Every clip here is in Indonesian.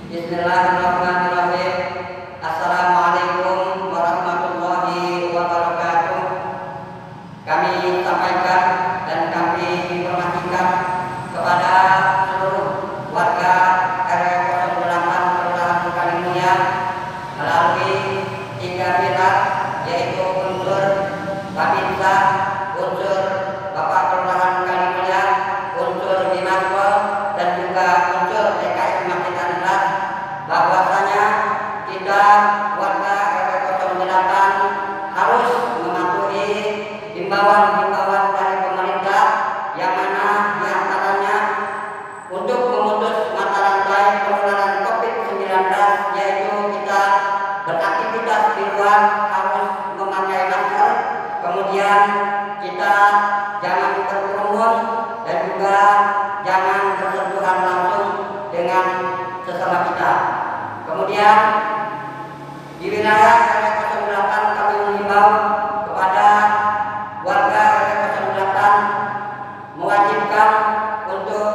Bismillahirrahmanirrahim. Assalamualaikum warahmatullahi wabarakatuh. Kami sampaikan dan kami informasikan kepada seluruh warga RW 08 Kelurahan Kalimulia melalui 3 pilar, yaitu unsur Babinsa, unsur Bapak Kelurahan Kalimulia, unsur Dimaspol, dan juga unsur DKM Masjid An-Nas, bahwasanya kita warga RW 08 harus mematuhi himbauan-himbauan dari pemerintah, yang mana diantaranya untuk memutus mata rantai penularan COVID-19, yaitu kita beraktivitas di luar harus memakai masker, kemudian kita jangan berkerumun dan juga jangan bersentuhan langsung dengan sesama kita. Kemudian di wilayah RW 08 kami mengimbau kepada warga RW 08 mewajibkan untuk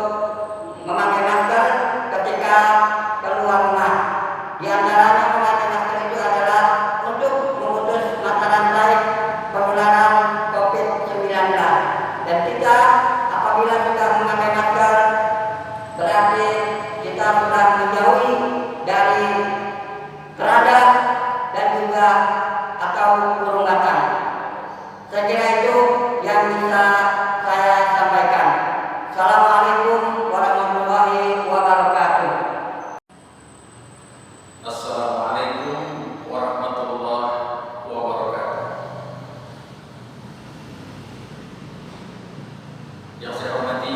memakai masker ketika keluar rumah. Di antaranya memakai masker itu adalah untuk memutus mata rantai penularan COVID-19. Dan kita apabila sudah memakai masker, berarti kita sudah menjauhi dari keradang dan juga atau burung batang. Saya kira itu yang bisa saya sampaikan. Assalamualaikum warahmatullahi wabarakatuh. Assalamualaikum warahmatullahi wabarakatuh. Yang saya hormati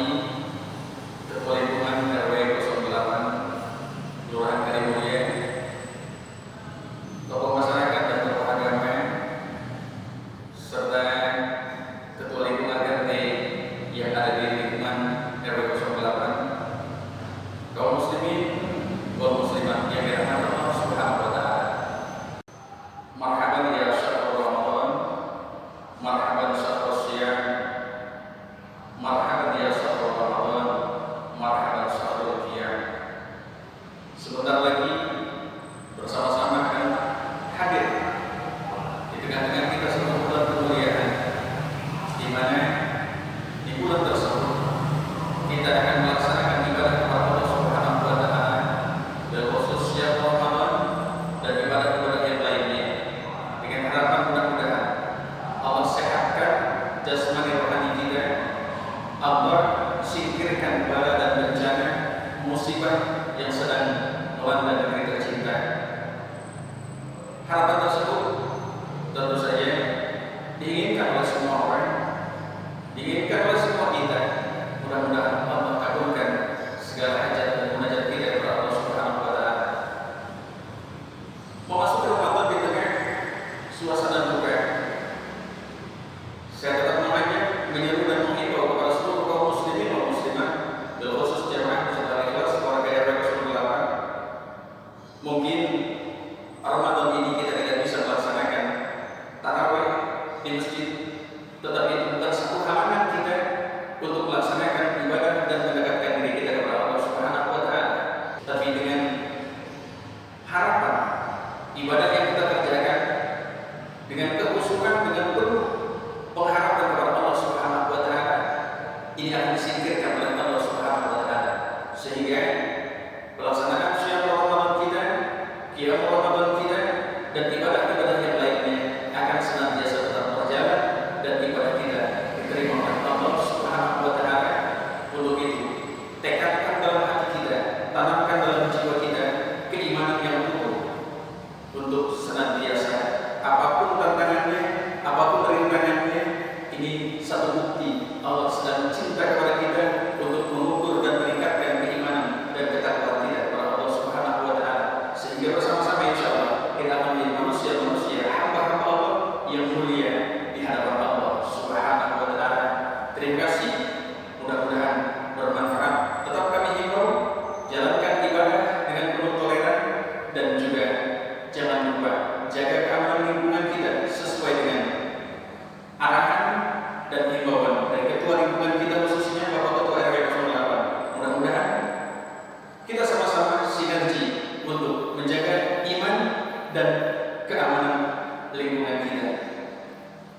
Ketua Lingkungan RW 08 Kelurahan Kalimulia, tokoh masyarakat dan tokoh agama, serta Ketua Lingkungan RT yang ada di lingkungan RW 08, kaum muslimin, kaum muslimat yang dirahmati Allah Subhanahu wa taala. Marhaban ya syahrul Ramadan, marhaban syahrul Syiyam, marhaban ya syahrul Ramadan, marhaban syahrul Qiyam. Sebentar lagi bersama-sama akan hadir di tengah-tengah kita sebuah bulan kemuliaan, di mana di bulan tersebut kita akan melaksanakan ibadah kepada Allah Subhanahu wa taala, dan khususnya Ramadan dan ibadah-ibadah yang lainnya, dengan harapan mudah-mudahan Allah sehatkan jasmani rohani kita, Allah singkirkan bala dan bencana musibah yang sedang melanda negeri tercinta. Harapan tersebut tentu saja diinginkan oleh semua orang, diinginkan oleh semua kita. Mudah-mudahan Allah kabulkan segala hajat dan munajat kita kepada Allah Subhanahu wa taala. Memasuki Ramadan di tengah suasana duka, saya tetap mengajak, menyeru dan menghimbau kepada seluruh kaum muslimin dan muslimat, terkhusus jemaah peserta ikhlas warga RW 08. Mungkin Ramadan ini kita tidak bisa melaksanakan tarawih di masjid, tetapi itu bukan satu halangan kita untuk melaksanakan ibadah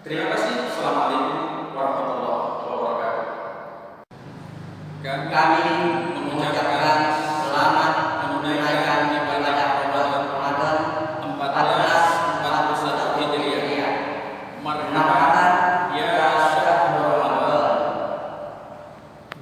Terima kasih. Assalamualaikum warahmatullahi wabarakatuh. Kami mengucapkan selamat